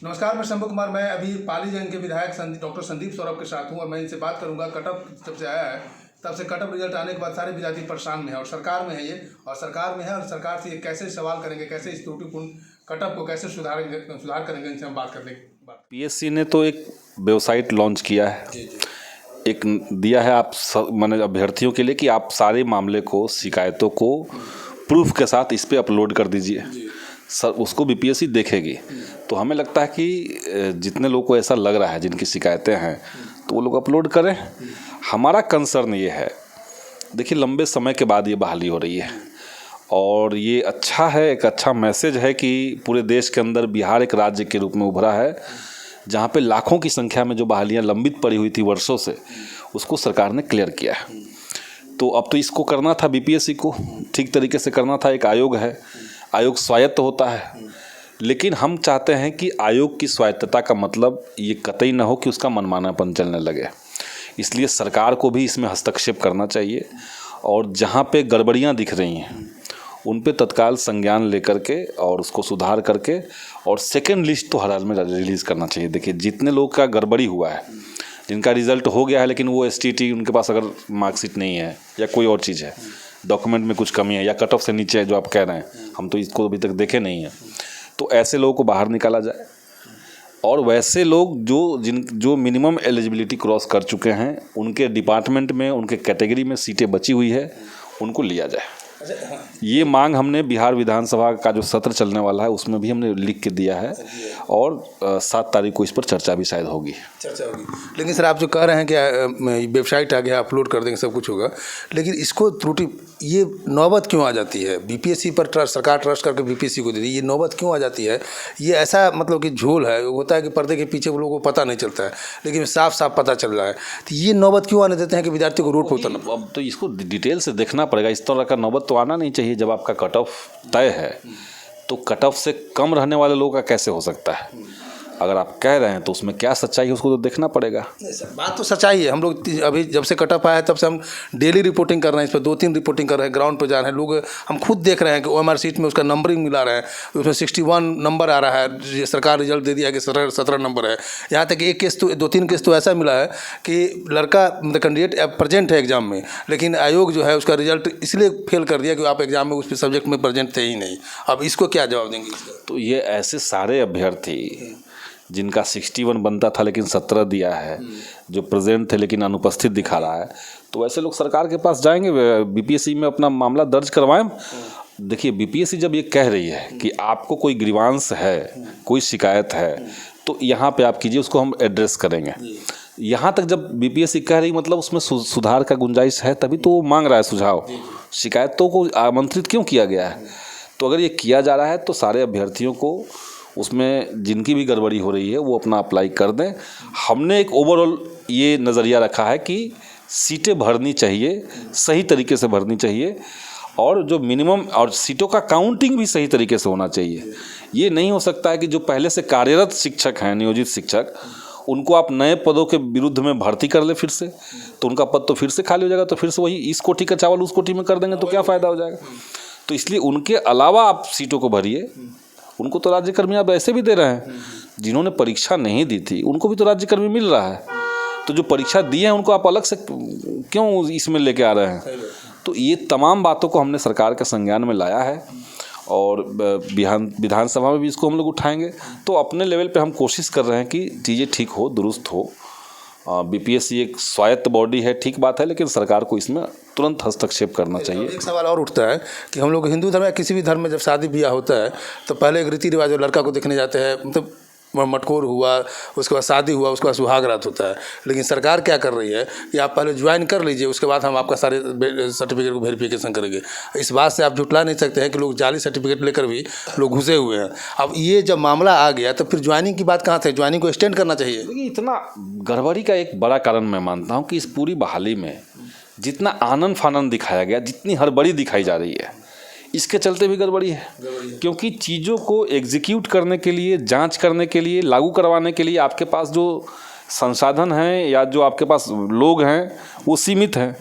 नमस्कार, मैं शंभू कुमार। मैं अभी पालीगंज के विधायक डॉक्टर संदीप सौरभ के साथ हूँ और मैं इनसे बात करूँगा। कटअप जब से आया है तब से कटअप रिजल्ट आने के बाद सारे विद्यार्थी परेशान में है और सरकार में है ये, और सरकार में है और सरकार से ये कैसे सवाल करेंगे, कैसे इस त्रुटिपूर्ण कटअप को कैसे सुधार करेंगे, इनसे हम बात करने की बात। पीएससी ने तो एक वेबसाइट लॉन्च किया है, एक दिया है आप माने अभ्यर्थियों के लिए कि आप सारे मामले को, शिकायतों को प्रूफ के साथ इस पे अपलोड कर दीजिए सर, उसको बीपीएससी देखेगी। तो हमें लगता है कि जितने लोगों को ऐसा लग रहा है जिनकी शिकायतें हैं तो वो लोग अपलोड करें। हमारा कंसर्न ये है, देखिए लंबे समय के बाद ये बहाली हो रही है और ये अच्छा है, एक अच्छा मैसेज है कि पूरे देश के अंदर बिहार एक राज्य के रूप में उभरा है जहाँ पे लाखों की संख्या में जो बहालियाँ लंबित पड़ी हुई थी वर्षों से, उसको सरकार ने क्लियर किया है। तो अब तो इसको करना था, बीपीएससी को ठीक तरीके से करना था। एक आयोग है, आयोग स्वायत्त होता है, लेकिन हम चाहते हैं कि आयोग की स्वायत्तता का मतलब ये कतई ना हो कि उसका मनमानापन चलने लगे। इसलिए सरकार को भी इसमें हस्तक्षेप करना चाहिए और जहाँ पे गड़बड़ियाँ दिख रही हैं उन पे तत्काल संज्ञान लेकर के और उसको सुधार करके और सेकंड लिस्ट तो हर हाल में रिलीज़ करना चाहिए। देखिए जितने लोग का गड़बड़ी हुआ है, जिनका रिज़ल्ट हो गया है लेकिन वो एसटीटी उनके पास अगर मार्कशीट नहीं है या कोई और चीज़ है, डॉक्यूमेंट में कुछ कमी है या कट ऑफ से नीचे है जो आप कह रहे हैं, हम तो इसको अभी तक देखे नहीं हैं, तो ऐसे लोगों को बाहर निकाला जाए और वैसे लोग जो मिनिमम एलिजिबिलिटी क्रॉस कर चुके हैं, उनके डिपार्टमेंट में, उनके कैटेगरी में सीटें बची हुई है, उनको लिया जाए। ये मांग हमने बिहार विधानसभा का जो सत्र चलने वाला है उसमें भी हमने लिख के दिया है और 7 तारीख को इस पर चर्चा भी शायद होगी। लेकिन सर, आप जो कह रहे हैं कि वेबसाइट आ गया, अपलोड कर देंगे, सब कुछ होगा, लेकिन इसको त्रुटि ये नौबत क्यों आ जाती है? बीपीएससी पर सरकार ट्रस्ट करके बीपीएससी को दे दी, ये नौबत क्यों आ जाती है? ये ऐसा मतलब कि झोल है, होता है कि पर्दे के पीछे वो लोगों को पता नहीं चलता है, लेकिन साफ साफ पता चल रहा है। तो ये नौबत क्यों आने देते हैं कि विद्यार्थी को रोड पर उतरना? अब तो इसको डिटेल से देखना पड़ेगा। इस तरह का नौबत तो आना नहीं चाहिए। जब आपका कट ऑफ तय है तो कट ऑफ से कम रहने वाले लोगों का कैसे हो सकता है? अगर आप कह रहे हैं तो उसमें क्या सच्चाई है, उसको तो देखना पड़ेगा। बात तो सच्चाई है। हम लोग अभी जब से कट ऑफ आया है तब से हम डेली रिपोर्टिंग कर रहे हैं, इस पर 2-3 रिपोर्टिंग कर रहे हैं, ग्राउंड पर जा रहे हैं। लोग हम खुद देख रहे हैं कि ओएमआर सीट में उसका नंबरिंग मिला रहा है, उसमें 61 नंबर आ रहा है, सरकार रिजल्ट दे दिया कि 17 नंबर है। यहाँ तक एक केस तो 2-3 केस तो ऐसा मिला है कि लड़का कैंडिडेट प्रेजेंट है एग्जाम में, लेकिन आयोग जो है उसका रिजल्ट इसलिए फेल कर दिया कि आप एग्जाम में उस सब्जेक्ट में प्रेजेंट थे ही नहीं। अब इसको क्या जवाब देंगे? तो ये ऐसे सारे अभ्यर्थी जिनका 61 बनता था लेकिन 17 दिया है, जो प्रेजेंट थे लेकिन अनुपस्थित दिखा रहा है, तो ऐसे लोग सरकार के पास जाएंगे, बीपीएससी में अपना मामला दर्ज करवाएं। देखिए बीपीएससी जब ये कह रही है कि आपको कोई ग्रीवांस है, कोई शिकायत है, तो यहाँ पे आप कीजिए, उसको हम एड्रेस करेंगे। यहाँ तक जब बीपीएससी कह रही मतलब उसमें सुधार का गुंजाइश है, तभी तो वो मांग रहा है सुझाव। शिकायतों को आमंत्रित क्यों किया गया है? तो अगर ये किया जा रहा है तो सारे अभ्यर्थियों को उसमें जिनकी भी गड़बड़ी हो रही है वो अपना अप्लाई कर दें। हमने एक ओवरऑल ये नज़रिया रखा है कि सीटें भरनी चाहिए, सही तरीके से भरनी चाहिए और जो मिनिमम और सीटों का काउंटिंग भी सही तरीके से होना चाहिए। ये नहीं हो सकता है कि जो पहले से कार्यरत शिक्षक हैं, नियोजित शिक्षक, उनको आप नए पदों के विरुद्ध में भर्ती कर ले फिर से, तो उनका पद तो फिर से खाली हो जाएगा, तो फिर से वही इस कोटि का चावल उस कोटि में कर देंगे तो क्या फ़ायदा हो जाएगा? तो इसलिए उनके अलावा आप सीटों को भरिए। उनको तो राज्यकर्मी आप ऐसे भी दे रहे हैं, जिन्होंने परीक्षा नहीं दी थी उनको भी तो राज्यकर्मी मिल रहा है, तो जो परीक्षा दी है उनको आप अलग से क्यों इसमें लेके आ रहे हैं? तो ये तमाम बातों को हमने सरकार के संज्ञान में लाया है और विधानसभा में भी इसको हम लोग उठाएंगे। तो अपने लेवल पे हम कोशिश कर रहे हैं कि चीज़ें ठीक हो, दुरुस्त हो। बीपीएससी एक स्वायत्त बॉडी है, ठीक बात है, लेकिन सरकार को इसमें तुरंत हस्तक्षेप करना चाहिए। एक सवाल और उठता है कि हम लोग हिंदू धर्म या किसी भी धर्म में जब शादी ब्याह होता है तो पहले एक रीति रिवाज, लड़का को देखने जाते हैं, मतलब मटकोर हुआ, उसके बाद शादी हुआ, उसके बाद सुहाग रात होता है। लेकिन सरकार क्या कर रही है कि आप पहले ज्वाइन कर लीजिए, उसके बाद हम आपका सारे सर्टिफिकेट को वेरिफिकेशन करेंगे। इस बात से आप झुटला नहीं सकते हैं कि लोग जाली सर्टिफिकेट लेकर भी लोग घुसे हुए हैं। अब ये जब मामला आ गया तो फिर ज्वाइनिंग की बात कहाँ थे? ज्वाइनिंग को एक्सटेंड करना चाहिए। देखिए इतना गड़बड़ी का एक बड़ा कारण मैं मानता हूँ कि इस पूरी बहाली में जितना आनंद फानंद दिखाया गया, जितनी हड़बड़ी दिखाई जा रही है, इसके चलते भी गड़बड़ी है। क्योंकि चीज़ों को एग्जीक्यूट करने के लिए, जांच करने के लिए, लागू करवाने के लिए आपके पास जो संसाधन हैं या जो आपके पास लोग हैं वो सीमित हैं।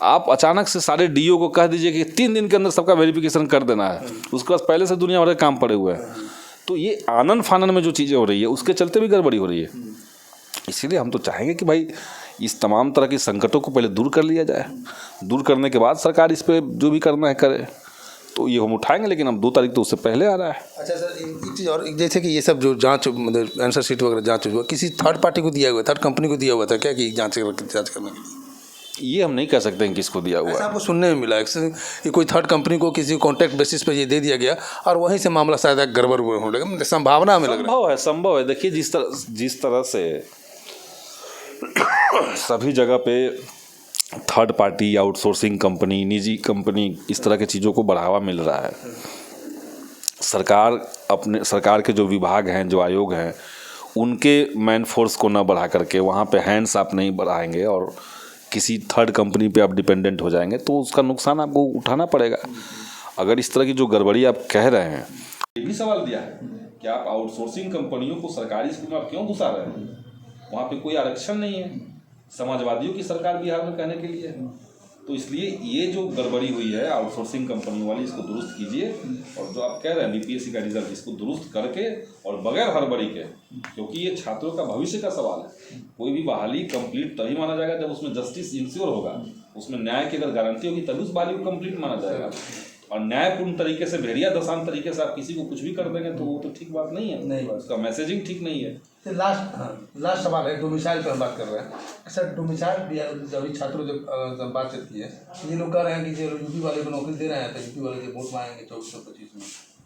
आप अचानक से सारे डीओ को कह दीजिए कि 3 दिन के अंदर सबका वेरिफिकेशन कर देना है, उसके बाद पहले से दुनिया भर के काम पड़े हुए हैं, तो ये आनन फानन में जो चीज़ें हो रही है उसके चलते भी गड़बड़ी हो रही है। इसीलिए हम तो चाहेंगे कि भाई इस तमाम तरह की संकटों को पहले दूर कर लिया जाए, दूर करने के बाद सरकार इस पर जो भी करना है करे। तो ये हम उठाएंगे, लेकिन अब 2 तारीख तो उससे पहले आ रहा है। अच्छा सर, एक चीज़ और, जैसे कि ये सब जो जांच मतलब आंसर शीट वगैरह जांच हुआ किसी थर्ड पार्टी को दिया हुआ, थर्ड कंपनी को दिया हुआ था क्या कि जांच करने के लिए? ये हम नहीं कह सकते हैं किसको दिया हुआ ऐसा है। आपको सुनने में मिला है कि कोई थर्ड कंपनी को किसी कॉन्ट्रैक्ट बेसिस पे ये दे दिया गया और वहीं से मामला शायद गड़बड़ होने लगा, संभावना हमें लग रहा है। संभव है। देखिए जिस तरह से सभी जगह पे थर्ड पार्टी, आउटसोर्सिंग कंपनी, निजी कंपनी, इस तरह की चीज़ों को बढ़ावा मिल रहा है। सरकार के जो विभाग हैं, जो आयोग हैं, उनके मैन फोर्स को ना बढ़ा करके वहाँ पे हैंड्स आप नहीं बढ़ाएंगे और किसी थर्ड कंपनी पे आप डिपेंडेंट हो जाएंगे तो उसका नुकसान आपको उठाना पड़ेगा। अगर इस तरह की जो गड़बड़ी आप कह रहे हैं, ये भी सवाल दिया है कि आप आउटसोर्सिंग कंपनियों को सरकारी स्कूल में आप क्यों घुसा रहे हैं? वहाँ पे कोई आरक्षण नहीं है, समाजवादियों की सरकार बिहार में कहने के लिए। तो इसलिए ये जो गड़बड़ी हुई है आउटसोर्सिंग कंपनियों वाली, इसको दुरुस्त कीजिए। और जो आप कह रहे हैं बीपीएससी का रिजल्ट, इसको दुरुस्त करके और बगैर हड़बड़ी के, क्योंकि ये छात्रों का भविष्य का सवाल है। कोई भी बहाली कंप्लीट तभी माना जाएगा जब उसमें जस्टिस इंश्योर होगा, उसमें न्याय की अगर गारंटी होगी तभी उस बहाली को कंप्लीट माना जाएगा। और न्यायपूर्ण तरीके से, भेड़िया दशांत तरीके से आप किसी को कुछ भी कर देंगे तो वो तो ठीक बात नहीं है। नहीं, उसका मैसेजिंग ठीक नहीं है। तो लास्ट सवाल है, डोमिसाइल पर हम बात कर रहे हैं। अच्छा, डोमिसाइल जब छात्रों जब बातचीत की है, ये लोग कह रहे हैं कि जो यूपी वाले को नौकरी दे रहे हैं तो यूपी वाले के वोट मांगेंगे 2425 में।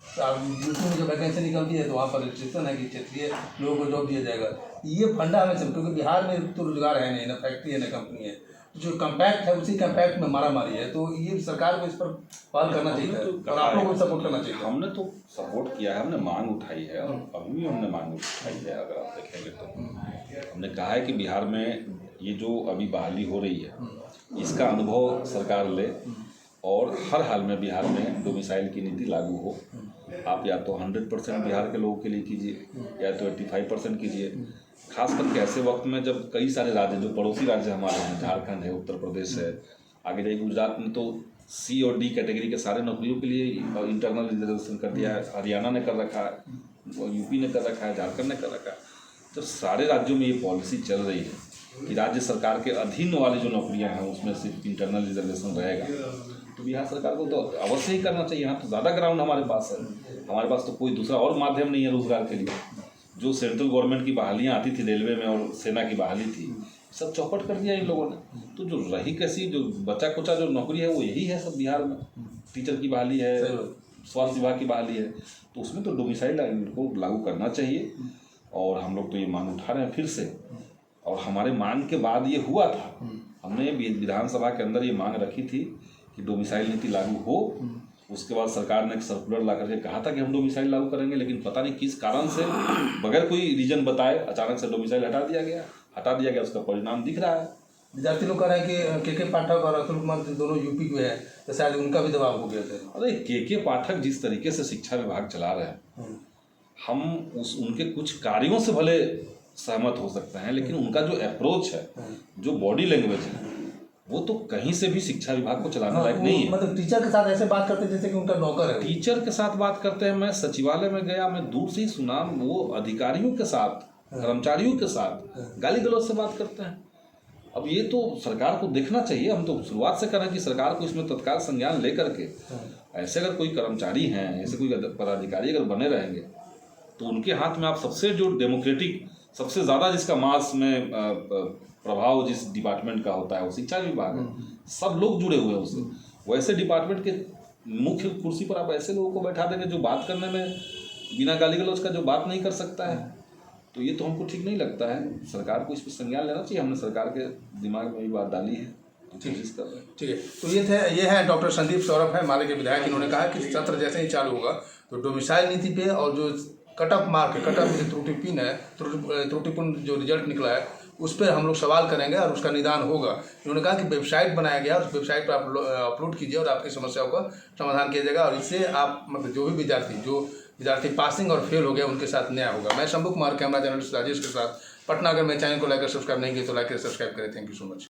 तो अब यूपी में जो वैकेंसी निकलती है तो वहाँ पर रिस्ट्रिक्शन है कि क्षेत्रीय लोगों को जॉब दिया जाएगा। ये फंडा हमें सब, क्योंकि बिहार में तो रोजगार है नहीं, ना फैक्ट्री है ना कंपनी है, जो कम्पैक्ट है उसी कम्पैक्ट में मारामारी है। तो ये सरकार को इस पर पहल करना चाहिए और आप लोगों को सपोर्ट करना चाहिए। हमने तो सपोर्ट किया है, हमने मांग उठाई है और अभी भी हमने मांग उठाई है। अगर आप देखेंगे तो हमने कहा है कि बिहार में ये जो अभी बहाली हो रही है इसका अनुभव सरकार ले और हर हाल में बिहार में डोमिसाइल की नीति लागू हो। आप या तो 100% बिहार के लोगों के लिए कीजिए या तो 85% कीजिए। खास करके ऐसे वक्त में जब कई सारे राज्य, जो पड़ोसी राज्य हमारे हैं, झारखंड है, उत्तर प्रदेश है, आगे जाइए गुजरात में तो C और D कैटेगरी के सारे नौकरियों के लिए इंटरनल रिजर्वेशन कर दिया है। हरियाणा ने कर रखा है, यूपी ने कर रखा है, झारखंड ने कर रखा है। तो सारे राज्यों में ये पॉलिसी चल रही है कि राज्य सरकार के अधीन वाली जो नौकरियां हैं उसमें सिर्फ इंटरनल रिजर्वेशन रहेगा। तो बिहार सरकार को तो अवश्य ही करना चाहिए। यहाँ तो ज़्यादा ग्राउंड हमारे पास है, हमारे पास तो कोई दूसरा और माध्यम नहीं है रोजगार के लिए। जो सेंट्रल गवर्नमेंट की बहालियाँ आती थी रेलवे में और सेना की बहाली थी, सब चौपट कर दिया इन लोगों ने। तो जो रही कैसी जो बचा कुचा जो नौकरी है वो यही है सब बिहार में। टीचर की बहाली है, स्वास्थ्य विभाग की बहाली है, तो उसमें तो डोमिसाइल को लागू करना चाहिए। और हम लोग तो ये मांग उठा रहे हैं फिर से, और हमारे मांग के बाद ये हुआ था। हमने विधानसभा के अंदर ये मांग रखी थी कि डोमिसाइल नीति लागू हो। उसके बाद सरकार ने एक सर्कुलर ला करके कहा था कि हम डोमिसाइल लागू करेंगे, लेकिन पता नहीं किस कारण से बगैर कोई रीजन बताए अचानक से डोमिसाइल हटा दिया गया। उसका परिणाम दिख रहा है। विद्यार्थी लोग कह रहे हैं कि के पाठक और अतुल कुमार दोनों यूपी के हैं, तो शायद उनका भी दबाव हो गया था। अरे के पाठक जिस तरीके से शिक्षा विभाग चला रहे हैं, हम उनके कुछ कार्यों से भले सहमत हो सकते हैं, लेकिन उनका जो अप्रोच है, जो बॉडी लैंग्वेज है, वो तो कहीं से भी शिक्षा विभाग को चलाने लायक नहीं है। मतलब टीचर के साथ ऐसे बात करते हैं जैसे कि उनका नौकर है। टीचर के साथ बात करते हैं। मैं सचिवालय में गया, मैं दूर से ही सुना, वो अधिकारियों के साथ, कर्मचारियों के साथ गाली गलौज से बात करते हैं। अब ये तो सरकार को देखना चाहिए। हम तो शुरुआत से कह रहे हैं कि सरकार को इसमें तत्काल संज्ञान लेकर के ऐसे अगर कोई कर्मचारी हैं, ऐसे कोई पदाधिकारी अगर बने रहेंगे तो उनके हाथ में आप सबसे जो डेमोक्रेटिक, सबसे ज़्यादा जिसका मास में प्रभाव जिस डिपार्टमेंट का होता है वो शिक्षा विभाग है। सब लोग जुड़े हुए हैं उससे। वैसे डिपार्टमेंट के मुख्य कुर्सी पर आप ऐसे लोगों को बैठा देंगे जो बात करने में बिना गाली गलौज का जो बात नहीं कर सकता है, तो ये तो हमको ठीक नहीं लगता है। सरकार को इस पर संज्ञान लेना चाहिए। हमने सरकार के दिमाग में ये बात डाली है, कोशिश कर रहे हैं। ठीक है, तो ये है डॉक्टर संदीप सौरभ है, माले के विधायक। इन्होंने कहा कि सत्र जैसे ही चालू होगा तो डोमिसाइल नीति पे और जो कट ऑफ मार्क है, कट ऑफ जो त्रुटिपूर्ण जो रिजल्ट निकला है उस पर हम लोग सवाल करेंगे और उसका निदान होगा। इन्होंने कहा कि वेबसाइट बनाया गया, उस वेबसाइट पर आप अपलोड कीजिए और आपकी समस्याओं का समाधान किया जाएगा। और इससे आप मतलब जो विद्यार्थी पासिंग और फेल हो गया उनके साथ न्याय होगा। मैं शंभू कुमार, कैमरा जर्नलिस्ट राजेश के साथ पटना। अगर मेरे चैनल को लाइक और सब्सक्राइब नहीं किया तो लाइक और सब्सक्राइब करें। Thank you so much.